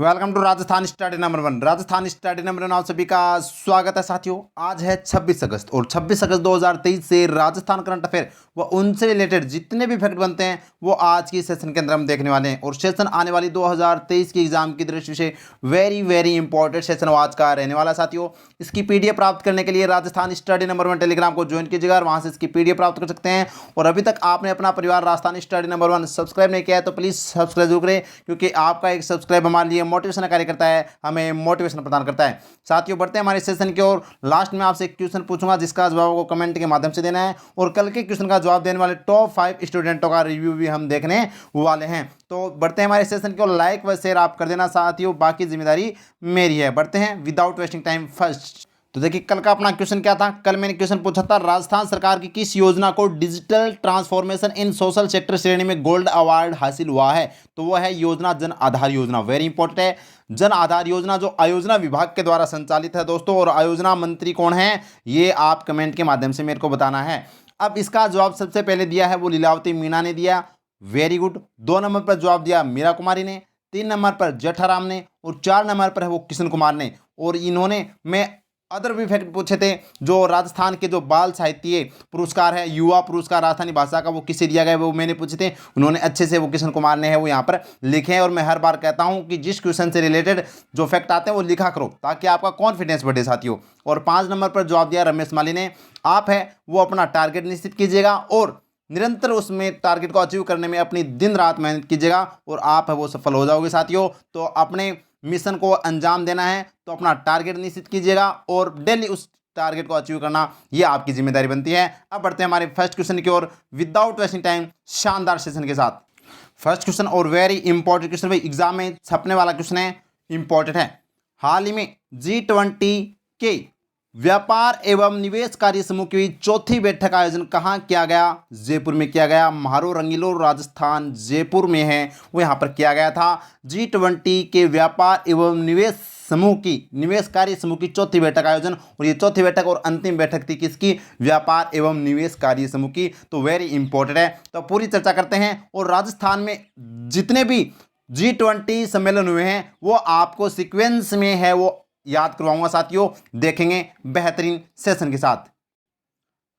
Welcome to Rajasthan study number 1। Rajasthan study number 1 आप सभी का स्वागत है साथियों। आज है 26 अगस्त और 26 अगस्त 2023 से राजस्थान करंट अफेयर व उनसे रिलेटेड जितने भी फैक्ट बनते हैं वो आज की सेशन के अंदर हम देखने वाले हैं। और सेशन आने वाली 2023 की एग्जाम की दृष्टि से वेरी इंपॉर्टेंट सेशन आज का रहने वाला साथियों। इसकी पीडीएफ प्राप्त करने के लिए राजस्थान स्टडी नंबर 1 टेलीग्राम को ज्वाइन कीजिएगा और वहां से इसकी पीडीएफ प्राप्त कर सकते हैं। और अभी तक आपने अपना परिवार राजस्थान स्टडी नंबर 1 सब्सक्राइब नहीं किया है तो प्लीज सब्सक्राइब जरूर करें, क्योंकि आपका एक सब्सक्राइब हमारे लिए मोटिवेशन कार्य करता है, हमें मोटिवेशन प्रदान करता है। साथियों बढ़ते हैं हमारे सेशन की ओर। लास्ट में आपसे एक क्वेश्चन पूछूंगा जिसका जवाब को कमेंट के माध्यम से देना है, और कल के क्वेश्चन का जवाब देने वाले टॉप 5 स्टूडेंटों का रिव्यू भी हम देखने वाले हैं। तो बढ़ते हैं हमारे सेशन की ओर। लाइक व शेयर आप कर देना साथियों, बाकी जिम्मेदारी मेरी है। बढ़ते हैं विदाउट वेस्टिंग टाइम फर्स्ट। तो देखिए कल का अपना क्वेश्चन क्या था। कल मैंने क्वेश्चन पूछा था राजस्थान सरकार की किस योजना को digital transformation in social sector श्रेणी में गोल्ड अवार्ड हासिल हुआ है। तो वह है योजना जन आधार योजना। वेरी इंपॉर्टेंट है जन आधार योजना, जो आयोजना विभाग के द्वारा संचालित है दोस्तों। और आयोजना मंत्री कौन है ये आप कमेंट के माध्यम से मेरे को बताना है। अब इसका जवाब सबसे पहले दिया है वो लीलावती मीणा ने दिया, वेरी गुड। 2 नंबर पर जवाब दिया मीरा कुमारी ने, 3 नंबर पर जेठाराम ने, और 4 नंबर पर है वो किशन कुमार ने। और इन्होंने मैं अदर भी फैक्ट पूछे थे। जो राजस्थान के जो बाल साहित्य पुरस्कार है, युवा पुरस्कार राजस्थानी भाषा का, वो किसे दिया गया वो मैंने पूछे थे। उन्होंने अच्छे से वो किशन कुमार ने है वो यहाँ पर लिखे हैं। और मैं हर बार कहता हूँ कि जिस क्वेश्चन से रिलेटेड जो फैक्ट आते हैं वो लिखा करो ताकि आपका कॉन्फिडेंस बढ़े साथियों। और 5 नंबर पर जवाब दिया रमेश माली ने। आप है वो अपना टारगेट निश्चित कीजिएगा और निरंतर उसमें टारगेट को अचीव करने में अपनी दिन रात मेहनत कीजिएगा और आप है वो सफल हो जाओगे साथियों। तो अपने मिशन को अंजाम देना है तो अपना टारगेट निश्चित कीजिएगा और डेली उस टारगेट को अचीव करना ये आपकी जिम्मेदारी बनती है। अब बढ़ते हैं हमारे फर्स्ट क्वेश्चन की ओर विदाउट वेस्टिंग टाइम, शानदार सेशन के साथ। फर्स्ट क्वेश्चन और वेरी इंपॉर्टेंट क्वेश्चन, भाई एग्जाम में छपने वाला क्वेश्चन है, इंपॉर्टेंट है। हाल ही में G20 के व्यापार एवं निवेश कार्य समूह की चौथी बैठक का आयोजन कहाँ किया गया? जयपुर में किया गया। म्हारो रंगीलो राजस्थान जयपुर में है वो यहाँ पर किया गया था। G20 के व्यापार एवं निवेश कार्य समूह की चौथी बैठक आयोजन, और ये चौथी बैठक और अंतिम बैठक थी किसकी? व्यापार एवं निवेश कार्य समूह की। तो वेरी इंपॉर्टेंट है, तो पूरी चर्चा करते हैं। और राजस्थान में जितने भी G20 सम्मेलन हुए हैं वो आपको सीक्वेंस में है वो याद करवाऊंगा साथियों, देखेंगे बेहतरीन सेशन के साथ।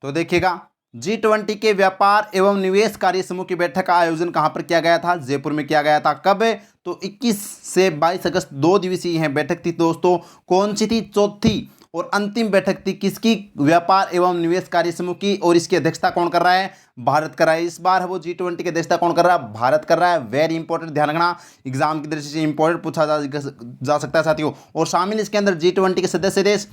तो देखिएगा G20 के व्यापार एवं निवेश कार्य समूह की बैठक का आयोजन कहां पर किया गया था? जयपुर में किया गया था। कब? तो 21 से 22 अगस्त 2 दिवसीय यह बैठक थी दोस्तों। कौन सी थी? चौथी और अंतिम बैठक थी किसकी? व्यापार एवं निवेश कार्य समूह की। और इसकी अध्यक्षता कौन कर रहा है? भारत कर रहा है। इस बार है वो G20 की अध्यक्षता कौन कर रहा है? भारत कर रहा है। वेरी इंपॉर्टेंट, ध्यान रखना, एग्जाम की दृष्टि से इंपॉर्टेंट पूछा जा सकता है साथियों। और शामिल इसके अंदर G20 के सदस्य देश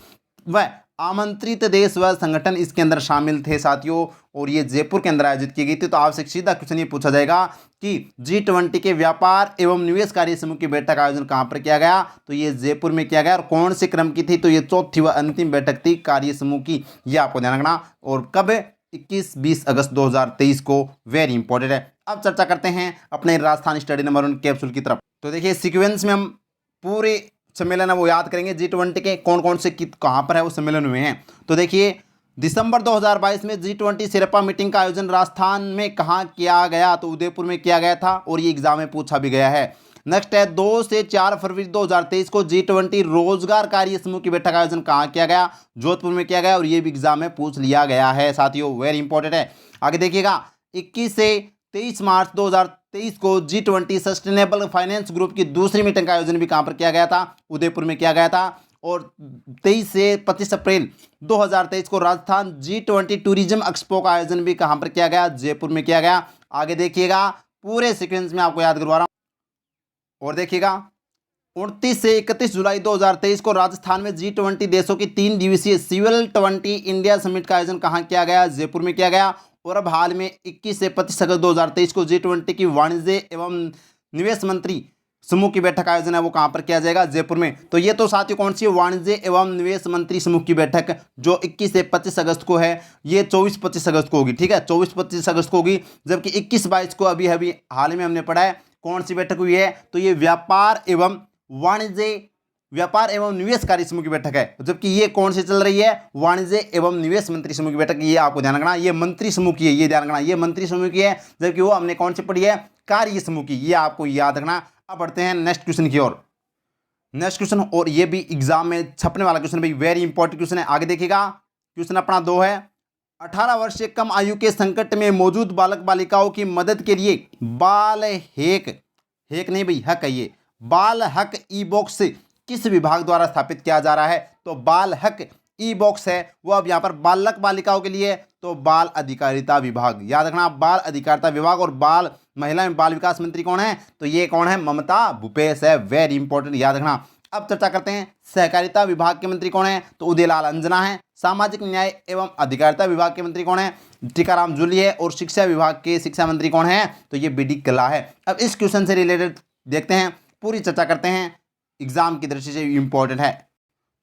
व आमंत्रित देश व संगठन इसके अंदर शामिल थे साथियों। और ये जयपुर के अंदर आयोजित की गई थी। तो आपसे सीधा क्वेश्चन ये पूछा जाएगा कि G20 के व्यापार एवं निवेश कार्य समूह की बैठक का आयोजन कहां पर किया गया? तो ये जयपुर में किया गया। और कौन से क्रम की थी? तो ये चौथी व अंतिम बैठक थी कार्य समूह की, ये आपको ध्यान रखना। और कब? 21-20 अगस्त 2023 को। वेरी इंपॉर्टेंट है। अब चर्चा करते हैं अपने राजस्थान स्टडी नंबर 1 कैप्सूल की तरफ। तो देखिए सीक्वेंस में हम पूरे सम्मेलन है वो याद करेंगे। G20 के कौन कौन से कहां पर है वो सम्मेलन हुए हैं। तो देखिए दिसंबर 2022 में G20 सिरपा मीटिंग का आयोजन राजस्थान में कहां किया गया? तो उदयपुर में किया गया था। और ये एग्जाम में पूछा भी गया है। नेक्स्ट है 2 से 4 फरवरी 2023 को G20 रोजगार कार्य समूह की बैठक का आयोजन कहां किया गया? जोधपुर में किया गया। और ये भी एग्जाम में पूछ लिया गया है साथियों, वेरी इंपॉर्टेंट है। आगे देखिएगा 21 से 23 मार्च 2023 को G20 सस्टेनेबल फाइनेंस ग्रुप की दूसरी मीटिंग का आयोजन भी कहां पर किया गया था? उदयपुर में किया गया था। और 23 से 25 अप्रैल 2023 को राजस्थान G20 टूरिज्म एक्सपो का आयोजन भी कहां पर किया गया? जयपुर में किया गया। आगे देखिएगा पूरे सीक्वेंस में आपको याद करवा रहा हूं। और देखिएगा 29 से 31 जुलाई 2023 को राजस्थान में G20 देशों की 3 दिवसीय सिविल 20 इंडिया समिट का आयोजन कहां किया गया? जयपुर में किया गया। और अब हाल में 21 से 25 अगस्त 2023 को G20 की वाणिज्य एवं निवेश मंत्री समूह की बैठक का आयोजन है वो कहां पर किया जाएगा? जयपुर में। तो ये तो साथियों कौन सी? वाणिज्य एवं निवेश मंत्री समूह की बैठक जो 21 से 25 अगस्त को है, ये 24-25 अगस्त को होगी। ठीक है, 24-25 अगस्त को होगी। जबकि 21-22 को अभी हाल में हमने पढ़ा है कौन सी बैठक हुई है? तो ये व्यापार एवं निवेश कार्य समूह की बैठक है। जबकि ये कौन सी चल रही है? वाणिज्य एवं निवेश मंत्री समूह की बैठक। ये आपको ध्यान रखना, ये मंत्री समूह की है, ये ध्यान रखना, ये मंत्री समूह की है। जबकि वो हमने कौन सी पढ़ी है? कार्य समूह की, ये आपको याद रखना। अब बढ़ते हैं नेक्स्ट क्वेश्चन की ओर। नेक्स्ट क्वेश्चन, और ये भी एग्जाम में छपने वाला क्वेश्चन भाई, वेरी इंपॉर्टेंट क्वेश्चन है। आगे देखिएगा, क्वेश्चन अपना 2 है। 18 वर्ष से कम आयु के संकट में मौजूद बालक बालिकाओं की मदद के लिए बाल हेक नहीं भाई, हक है ये, बाल हक ई बॉक्स किस विभाग द्वारा स्थापित किया जा रहा है? तो बाल हक ई बॉक्स है वो अब यहाँ पर बालक बालिकाओं के लिए, तो बाल अधिकारिता विभाग। याद रखना, बाल अधिकारिता विभाग। और बाल महिला एवं बाल विकास मंत्री कौन है? तो ये कौन है? ममता भूपेश है। वेरी इंपॉर्टेंट, याद रखना। अब चर्चा करते हैं, सहकारिता विभाग के मंत्री कौन है? तो उदयलाल अंजना है। सामाजिक न्याय एवं अधिकारिता विभाग के मंत्री कौन है? टीकाराम जूली है। और शिक्षा विभाग के शिक्षा मंत्री कौन है? तो ये बी डी कल्ला है। अब इस क्वेश्चन से रिलेटेड देखते हैं, पूरी चर्चा करते हैं, एग्जाम की दृष्टि से इंपॉर्टेंट है।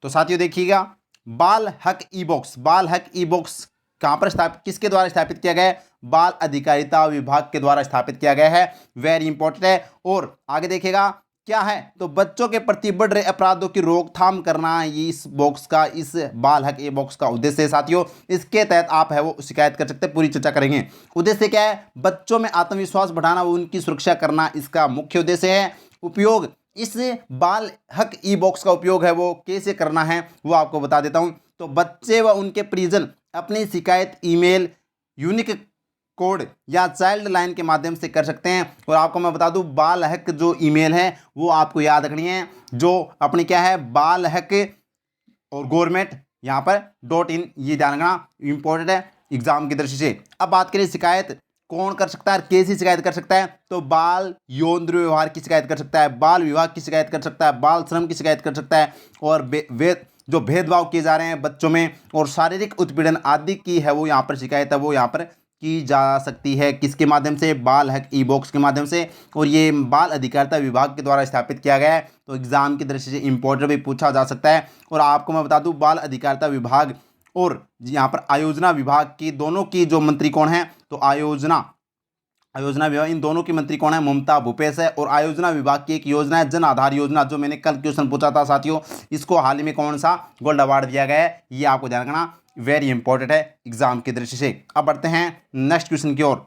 तो साथियों देखिएगा, बाल हक ई बॉक्स, बाल हक ई बॉक्स कहाँ पर स्थापित, किसके द्वारा स्थापित किया गया है? बाल अधिकारिता विभाग के द्वारा स्थापित किया गया है। वेरी इंपॉर्टेंट है। और आगे देखिएगा क्या है? तो बच्चों के प्रति बढ़ रहे अपराधों की रोकथाम करना, ये इस बॉक्स का, इस बाल हक ई बॉक्स का उद्देश्य है साथियों। इसके तहत आप है वो शिकायत कर सकते हैं। पूरी चर्चा करेंगे। उद्देश्य क्या है? बच्चों में आत्मविश्वास बढ़ाना, उनकी सुरक्षा करना इसका मुख्य उद्देश्य है। उपयोग, इस बाल हक ई बॉक्स का उपयोग है वो कैसे करना है वो आपको बता देता हूं। तो बच्चे व उनके परिजन अपनी शिकायत ईमेल, यूनिक कोड या चाइल्ड लाइन के माध्यम से कर सकते हैं। और आपको मैं बता दूं, बाल हक जो ईमेल है वो आपको याद रखनी है, जो अपनी क्या है, बाल हक और गवर्नमेंट यहाँ पर .in, ये ध्यान रखना, इंपॉर्टेंट है एग्जाम की दृष्टि से। अब बात करें शिकायत कौन कर सकता है, कैसी शिकायत कर सकता है? तो बाल यौन दुर्व्यवहार की शिकायत कर सकता है, बाल विवाह की शिकायत कर सकता है, बाल श्रम की शिकायत कर सकता है, और जो भेदभाव किए जा रहे हैं बच्चों में और शारीरिक उत्पीड़न आदि की है वो यहाँ पर शिकायत है वो यहाँ पर की जा सकती है। किसके माध्यम से? बाल हक ई बॉक्स के माध्यम से। और ये बाल अधिकारिता विभाग के द्वारा स्थापित किया गया है। तो एग्जाम की दृष्टि से इंपॉर्टेंट भी पूछा जा सकता है। और आपको मैं बता दूं, बाल अधिकारिता विभाग और यहाँ पर आयोजना विभाग की दोनों की जो मंत्री कौन है? तो आयोजना विभाग, इन दोनों की मंत्री कौन है? ममता भूपेश है। और आयोजना विभाग की एक योजना है जन आधार योजना, जो मैंने कल क्वेश्चन पूछा था साथियों, इसको हाल ही में कौन सा गोल्ड अवार्ड दिया गया है, ये आपको ध्यान रखना, वेरी इंपॉर्टेंट है एग्जाम की दृष्टि से। अब बढ़ते हैं नेक्स्ट क्वेश्चन की ओर।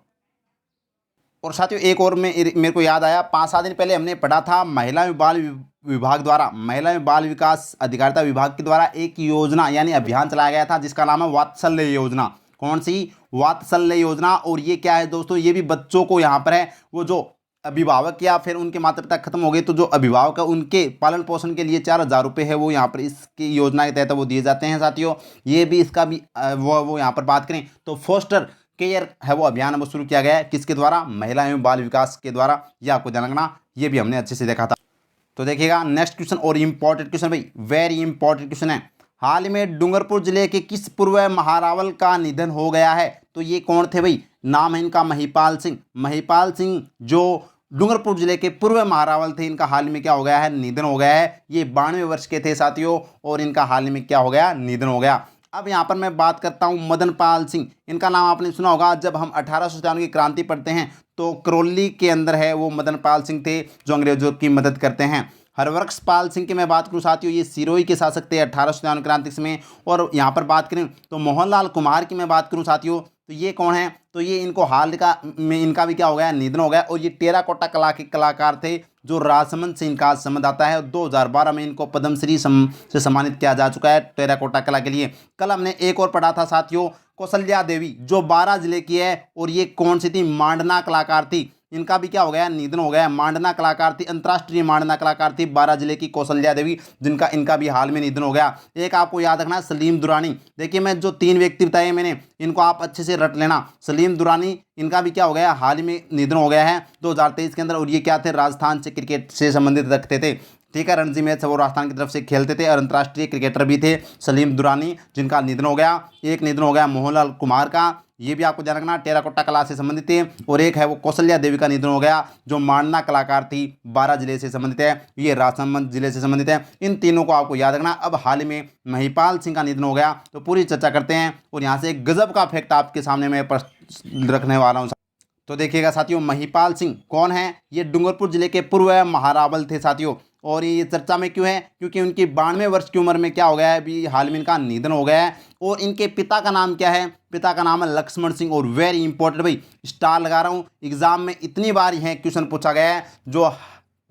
और साथियों एक और मेरे को याद आया, 5-7 दिन पहले हमने पढ़ा था, महिला एवं बाल विभाग द्वारा, महिला एवं बाल विकास अधिकारिता विभाग के द्वारा एक योजना यानी अभियान चलाया गया था जिसका नाम है वात्सल्य योजना। कौन सी? वात्सल्य योजना। और ये क्या है दोस्तों? ये भी बच्चों को यहाँ पर है वो जो अभिभावक या फिर उनके माता पिता खत्म हो गए तो जो अभिभावक है उनके पालन पोषण के लिए 4,000 रुपये है वो यहाँ पर इसकी योजना के तहत वो दिए जाते हैं साथियों। ये भी इसका भी वो यहाँ पर बात करें तो फोस्टर केयर है वो अभियान वो शुरू किया गया है। किसके द्वारा? महिला एवं बाल विकास के द्वारा। यह आपको ध्यान रखना, ये भी हमने अच्छे से देखा था। तो देखिएगा नेक्स्ट क्वेश्चन, और इंपॉर्टेंट क्वेश्चन भाई, वेरी इंपॉर्टेंट क्वेश्चन है। हाल ही में डूंगरपुर जिले के किस पूर्व महारावल का निधन हो गया है? तो ये कौन थे भाई? नाम है इनका महिपाल सिंह। महिपाल सिंह जो डूंगरपुर जिले के पूर्व महारावल थे, इनका हाल ही में क्या हो गया है? निधन हो गया है। ये 92 वर्ष के थे साथियों, और इनका हाल ही में क्या हो गया? निधन हो गया। अब यहाँ पर मैं बात करता हूँ मदन पाल सिंह। इनका नाम आपने सुना होगा, जब हम 1897 की क्रांति पढ़ते हैं तो करौली के अंदर है वो मदन पाल सिंह थे जो अंग्रेजों की मदद करते हैं। हरबख्श पाल सिंह की मैं बात करूं साथियों, ये सिरोही के शासक थे 1897 क्रांति में। और यहाँ पर बात करें तो मोहनलाल कुमार की मैं बात करूं साथियों, तो ये कौन है? तो ये इनको हाल का में इनका भी क्या हो गया? निधन हो गया। और ये टेराकोटा कला के कलाकार थे जो राजसमंद से इनका संबंध आता है। 2012 में इनको पद्मश्री से सम्मानित किया जा चुका है टेराकोटा कला के लिए। कल हमने एक और पढ़ा था साथियों, कौशल्या देवी जो बारां जिले की है, और ये कौन सी थी? मांडना कलाकार थी। इनका भी क्या हो गया? निधन हो गया। मांडना कलाकार थी, अंतर्राष्ट्रीय मांडना कलाकार थी बारां जिले की कौशल्या देवी, जिनका इनका भी हाल में निधन हो गया। एक आपको याद रखना, सलीम दुरानी। देखिए मैं जो 3 व्यक्ति बताए मैंने, इनको आप अच्छे से रट लेना। सलीम दुरानी, इनका भी क्या हो गया? हाल ही में निधन हो गया है 2023 के अंदर। और ये क्या थे? राजस्थान से क्रिकेट से संबंधित रखते थे, ठीक है, रणजी मैच वो राजस्थान की तरफ से खेलते थे और अंतर्राष्ट्रीय क्रिकेटर भी थे सलीम दुरानी, जिनका निधन हो गया। एक निधन हो गया मोहनलाल कुमार का, ये भी आपको ध्यान रखना, टेराकोटा कला से संबंधित थे। और एक है वो कौशल्या देवी का निधन हो गया जो मांडना कलाकार थी, बारां जिले से संबंधित है, ये राजसमंद जिले से संबंधित है। इन तीनों को आपको याद रखना। अब हाल ही में महिपाल सिंह का निधन हो गया, तो पूरी चर्चा करते हैं। और यहाँ से एक गजब का फैक्ट आपके सामने मैं रखने वाला हूँ। तो देखिएगा साथियों, महिपाल सिंह कौन है? ये डूंगरपुर जिले के पूर्व महारावल थे साथियों। और ये चर्चा में क्यों है? क्योंकि उनकी 92 वर्ष की उम्र में क्या हो गया है? अभी हाल में इनका निधन हो गया है। और इनके पिता का नाम क्या है? पिता का नाम है लक्ष्मण सिंह। और वेरी इंपॉर्टेंट भाई, स्टार लगा रहा हूँ, एग्जाम में इतनी बार यह क्वेश्चन पूछा गया है जो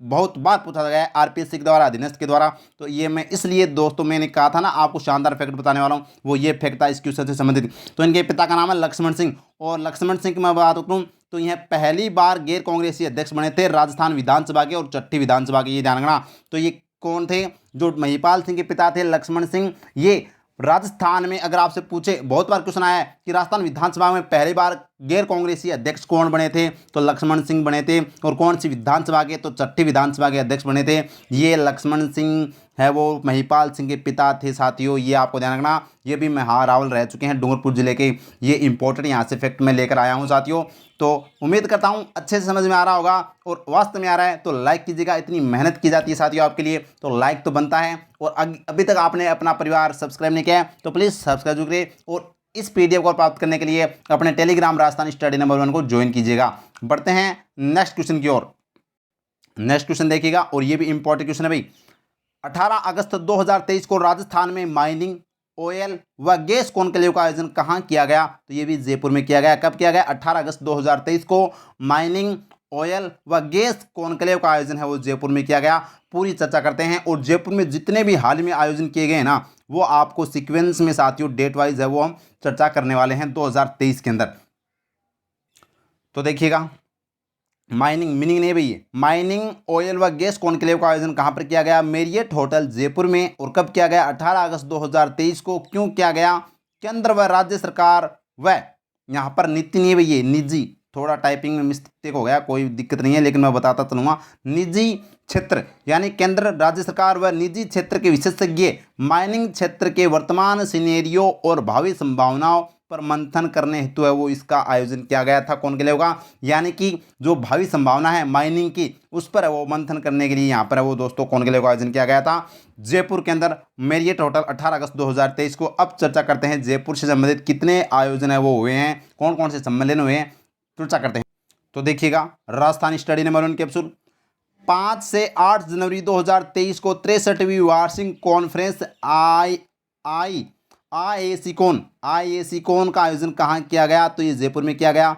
बहुत बार पूछा गया है आरपीएससी के द्वारा, अधीनस्थ के द्वारा। तो ये मैं इसलिए दोस्तों मैंने कहा था ना आपको शानदार फैक्ट बताने वाला हूँ, वो ये फैक्ट था इस क्वेश्चन से संबंधित। तो इनके पिता का नाम है लक्ष्मण सिंह, और लक्ष्मण सिंह की मैं बात करूँ तो यह पहली बार गैर कांग्रेसी अध्यक्ष बने थे राजस्थान विधानसभा के, और छठी विधानसभा के, ये ध्यान रखना। तो ये कौन थे? जो महिपाल सिंह के पिता थे लक्ष्मण सिंह, ये राजस्थान में अगर आपसे पूछे, बहुत बार क्वेश्चन आया है कि राजस्थान विधानसभा में पहली बार गैर कांग्रेसी अध्यक्ष कौन बने थे, तो लक्ष्मण सिंह बने थे। और कौन सी विधानसभा के? तो छठी विधानसभा के अध्यक्ष बने थे ये लक्ष्मण सिंह है, वो महिपाल सिंह के पिता थे साथियों। ये आपको ध्यान रखना, ये भी महारावल रह चुके हैं डूंगरपुर जिले के। ये इंपॉर्टेंट यहाँ से फैक्ट मैं लेकर आया हूँ साथियों। तो उम्मीद करता हूँ अच्छे से समझ में आ रहा होगा, और वास्तव में आ रहा है तो लाइक कीजिएगा, इतनी मेहनत की जाती है साथियों आपके लिए, तो लाइक तो बनता है। और अभी तक आपने अपना परिवार सब्सक्राइब नहीं किया है तो प्लीज़ सब्सक्राइब जरूर करिए, और इस पीडीएफ को प्राप्त करने के लिए अपने टेलीग्राम राजस्थान स्टडी नंबर 1 को ज्वाइन कीजिएगा। बढ़ते हैं नेक्स्ट क्वेश्चन की ओर। नेक्स्ट क्वेश्चन देखिएगा, और ये भी इंपॉर्टेंट क्वेश्चन है भाई। 18 अगस्त 2023 को राजस्थान में माइनिंग, ऑयल व गैस कॉन्क्लेव का आयोजन कहाँ किया गया? तो ये भी जयपुर में किया गया। कब किया गया? 18 अगस्त 2023 को माइनिंग, ऑयल व गैस कॉन्क्लेव का आयोजन है वो जयपुर में किया गया। पूरी चर्चा करते हैं, और जयपुर में जितने भी हाल में आयोजन किए गए हैं ना, वो आपको सीक्वेंस में साथियों डेट वाइज है वो हम चर्चा करने वाले हैं 2023 के अंदर। तो देखिएगा, माइनिंग मीनिंग नहीं भैया, माइनिंग, ऑयल व गैस कॉन्क्लेव का आयोजन कहाँ पर किया गया? मेरियट होटल जयपुर में। और कब किया गया? 18 अगस्त 2023 को। क्यों किया गया? केंद्र व राज्य सरकार व, यहाँ पर नीति नहीं है भैया, निजी, थोड़ा टाइपिंग में मिस्टेक हो गया, कोई दिक्कत नहीं है, लेकिन मैं बताता चलूँगा। निजी क्षेत्र यानी केंद्र, राज्य सरकार व निजी क्षेत्र के विशेषज्ञ माइनिंग क्षेत्र के वर्तमान सिनेरियो और भावी संभावनाओं पर मंथन करने हेतु है वो इसका आयोजन किया गया था। कौन के लिए होगा? यानी कि जो भावी संभावना है माइनिंग की, उस पर है वो मंथन करने के लिए यहाँ पर है वो दोस्तों कौन के लिए आयोजन किया गया था? जयपुर के अंदर मेरियट होटल 18 अगस्त 2023 को। अब चर्चा करते हैं जयपुर से संबंधित कितने आयोजन है वो हुए हैं, कौन कौन से सम्मेलन हुए हैं, चर्चा करते हैं। तो देखिएगा, राजस्थान स्टडी नंबर 1 कैप्सूल 5 से 8 जनवरी 2023 को 63वीं वार्षिक कॉन्फ्रेंस आईएसी कौन का आयोजन कहाँ किया गया? तो ये जयपुर में किया गया।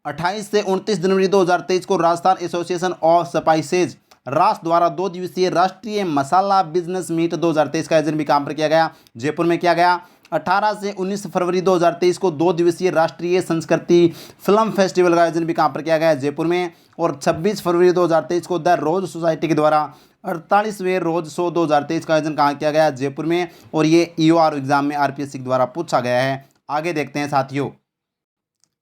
28 से 29 जनवरी 2023 को राजस्थान एसोसिएशन ऑफ स्पाइसेज राष्ट्र द्वारा 2 दिवसीय राष्ट्रीय मसाला बिजनेस मीट 2023 का आयोजन भी कहाँ पर किया गया? जयपुर में किया गया। 18 से 19 फरवरी 2023 को 2 दिवसीय राष्ट्रीय संस्कृति फिल्म फेस्टिवल का आयोजन भी कहाँ पर किया गया? जयपुर में। और 26 फरवरी 2023 को द रोज सोसाइटी के द्वारा 48वें रोज शो 2023 का आयोजन कहाँ किया गया? जयपुर में। और ये ईओआर एग्जाम में आरपीएससी के द्वारा पूछा गया है। आगे देखते हैं साथियों,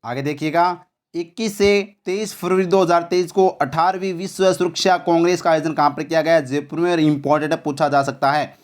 आगे देखिएगा, 21 से 23 फरवरी 2023 को 18वीं विश्व सुरक्षा कांग्रेस का आयोजन कहाँ पर किया गया? जयपुर में। और इंपॉर्टेंट है, पूछा जा सकता है।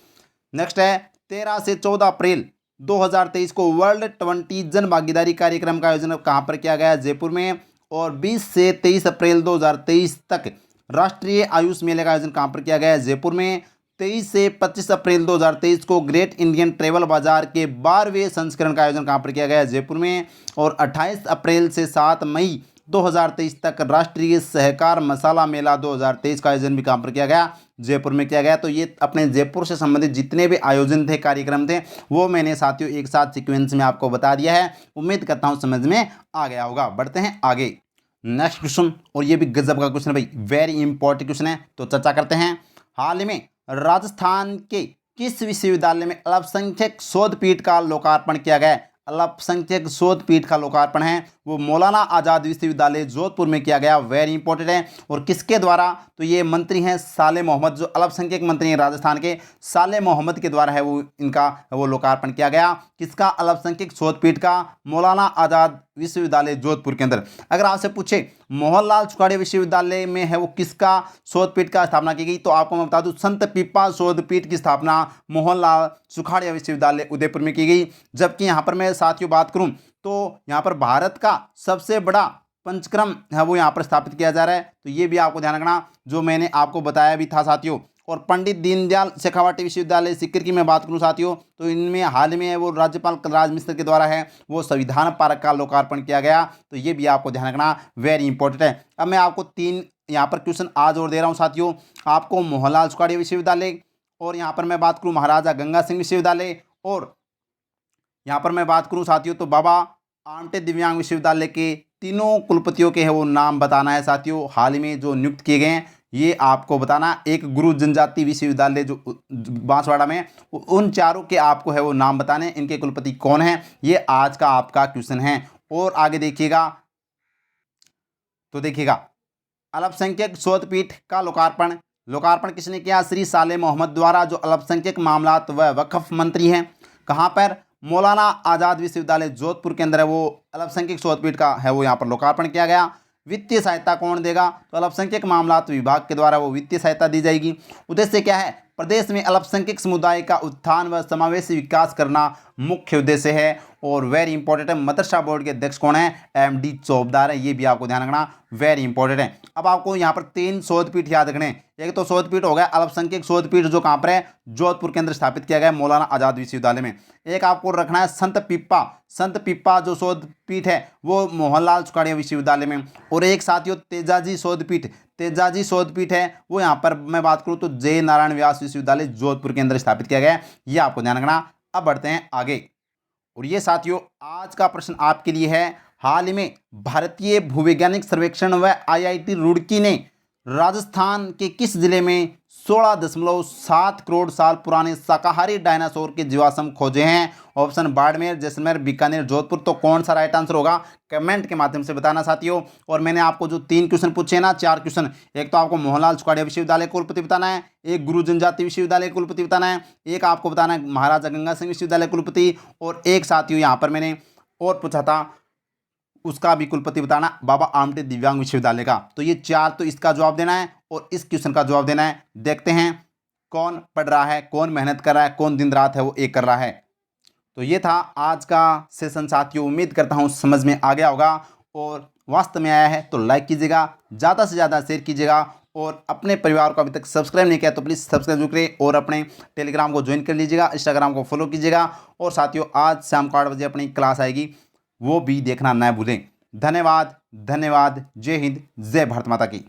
नेक्स्ट है 13 से 14 अप्रैल 2023 को वर्ल्ड 20 जन भागीदारी कार्यक्रम का आयोजन कहाँ पर किया गया? जयपुर में। और 20 से 23 अप्रैल 2023 तक राष्ट्रीय आयुष मेले का आयोजन कहाँ पर किया गया? जयपुर में। 23 से 25 अप्रैल 2023 को ग्रेट इंडियन ट्रेवल बाजार के 12वें संस्करण का आयोजन कहाँ पर किया गया? जयपुर में। और 28 अप्रैल से 7 मई 2023 तक राष्ट्रीय सहकार मसाला मेला 2023 का आयोजन भी कहाँ पर किया गया? जयपुर में किया गया। तो ये अपने जयपुर से संबंधित जितने भी आयोजन थे, कार्यक्रम थे, वो मैंने साथियों एक साथ सीक्वेंस में आपको बता दिया है। उम्मीद करता हूँ समझ में आ गया होगा। बढ़ते हैं आगे, नेक्स्ट क्वेश्चन, और ये भी गजब का क्वेश्चन है भाई, वेरी इंपॉर्टेंट क्वेश्चन है, तो चर्चा करते हैं। हाल में राजस्थान के किस विश्वविद्यालय में अल्पसंख्यक शोध पीठ का लोकार्पण किया गया? अल्पसंख्यक शोध पीठ का लोकार्पण है वो मौलाना आज़ाद विश्वविद्यालय जोधपुर में किया गया। वेरी इंपॉर्टेंट है। और किसके द्वारा? तो ये मंत्री हैं साले मोहम्मद, जो अल्पसंख्यक मंत्री हैं राजस्थान के, साले मोहम्मद के द्वारा है वो इनका वो लोकार्पण किया गया। किसका? अल्पसंख्यक शोध पीठ का, मौलाना आज़ाद विश्वविद्यालय जोधपुर के अंदर। अगर आपसे पूछे मोहनलाल सुखाड़िया विश्वविद्यालय में है वो किसका शोध पीठ का स्थापना की गई? तो आपको मैं बता दूं, संत पीपा शोध पीठ की स्थापना मोहनलाल सुखाड़िया विश्वविद्यालय उदयपुर में की गई। जबकि यहाँ पर मैं साथियों बात करूं तो यहाँ पर भारत का सबसे बड़ा पंचक्रम है वो यहाँ पर स्थापित किया जा रहा है। तो ये भी आपको ध्यान रखना, जो मैंने आपको बताया भी था साथियों। और पंडित दीनदयाल शेखावटी विश्वविद्यालय सीकर की मैं बात करूं साथियों, तो इनमें हाल में वो राज्यपाल कलराज मिश्र के द्वारा है वो संविधान पार्क का लोकार्पण किया गया। तो ये भी आपको ध्यान रखना, वेरी इंपॉर्टेंट है। अब मैं आपको 3 यहाँ पर क्वेश्चन आज और दे रहा हूँ साथियों, आपको मोहनलाल सुखाड़िया विश्वविद्यालय, और यहाँ पर मैं बात करूँ महाराजा गंगा सिंह विश्वविद्यालय, और यहाँ पर मैं बात करूँ साथियों तो बाबा आमटे दिव्यांग विश्वविद्यालय के तीनों कुलपतियों के है वो नाम बताना है साथियों, हाल में जो नियुक्त किए गए हैं। ये आपको बताना। एक गुरु जनजाति विश्वविद्यालय जो बांसवाड़ा में, उन चारों के आपको है वो नाम बताने, इनके कुलपति कौन है, ये आज का आपका क्वेश्चन है। और आगे देखिएगा, तो देखिएगा अल्पसंख्यक शोध पीठ का लोकार्पण लोकार्पण किसने किया? श्री सालेह मोहम्मद द्वारा, जो अल्पसंख्यक मामलात व वक्फ मंत्री हैं। कहाँ पर? मौलाना आज़ाद विश्वविद्यालय जोधपुर के अंदर है वो अल्पसंख्यक शोध पीठ का है वो यहाँ पर लोकार्पण किया गया। वित्तीय सहायता कौन देगा? तो अल्पसंख्यक मामलात विभाग के द्वारा वो वित्तीय सहायता दी जाएगी। उद्देश्य क्या है? प्रदेश में अल्पसंख्यक समुदाय का उत्थान व समावेशी विकास करना मुख्य उद्देश्य है। और वेरी इंपॉर्टेंट है, मदरसा बोर्ड के अध्यक्ष कौन है? एमडी चौबदार है, ये भी आपको ध्यान रखना, वेरी इंपॉर्टेंट है। अब आपको यहाँ पर 3 शोध पीठ याद रखने। एक तो शोध पीठ हो गया अल्पसंख्यक शोध पीठ, जो कहाँ पर है? जोधपुर के अंदर स्थापित किया गया मौलाना आज़ाद विश्वविद्यालय में। एक आपको रखना है संत पिप्पा जो शोध पीठ है वो मोहनलाल चुकाड़िया विश्वविद्यालय में। और एक साथियों तेजाजी शोध पीठ है वो यहाँ पर मैं बात करूँ तो जय नारायण व्यास विश्वविद्यालय जोधपुर के अंदर स्थापित किया गया है, ये आपको ध्यान रखना। अब बढ़ते हैं आगे, और ये साथियों आज का प्रश्न आपके लिए है। हाल ही में भारतीय भूवैज्ञानिक सर्वेक्षण व आईआईटी रुड़की ने राजस्थान के किस जिले में 16.7 करोड़ साल पुराने शाकाहारी डायनासोर के जीवाश्म खोजे हैं? ऑप्शन बाड़मेर, जैसलमेर, बीकानेर, जोधपुर। तो कौन सा राइट आंसर होगा? कमेंट के माध्यम से बताना साथियों। और मैंने आपको जो 3 क्वेश्चन पूछे ना, 4 क्वेश्चन, एक तो आपको मोहनलाल चुकाड़िया विश्वविद्यालय कुलपति बताना है, एक गुरु जनजाति विश्वविद्यालय कुलपति बताना है, एक आपको बताना है महाराजा गंगा सिंह विश्वविद्यालय कुलपति, और एक साथियों यहाँ पर मैंने और पूछा था उसका भी कुलपति बताना, बाबा आमटे दिव्यांग विश्वविद्यालय का। तो ये 4 तो इसका जवाब देना है और इस क्वेश्चन का जवाब देना है। देखते हैं कौन पढ़ रहा है, कौन मेहनत कर रहा है, कौन दिन रात है वो एक कर रहा है। तो ये था आज का सेशन साथियों, उम्मीद करता हूँ समझ में आ गया होगा, और वास्तव में आया है तो लाइक कीजिएगा, ज़्यादा से ज़्यादा शेयर कीजिएगा, और अपने परिवार को अभी तक सब्सक्राइब नहीं किया तो प्लीज़ सब्सक्राइब जरूर करें, और अपने टेलीग्राम को ज्वाइन कर लीजिएगा, इंस्टाग्राम को फॉलो कीजिएगा। और साथियों आज शाम को 8 बजे अपनी क्लास आएगी, वो भी देखना न भूलें। धन्यवाद, जय हिंद, जय भारत माता की।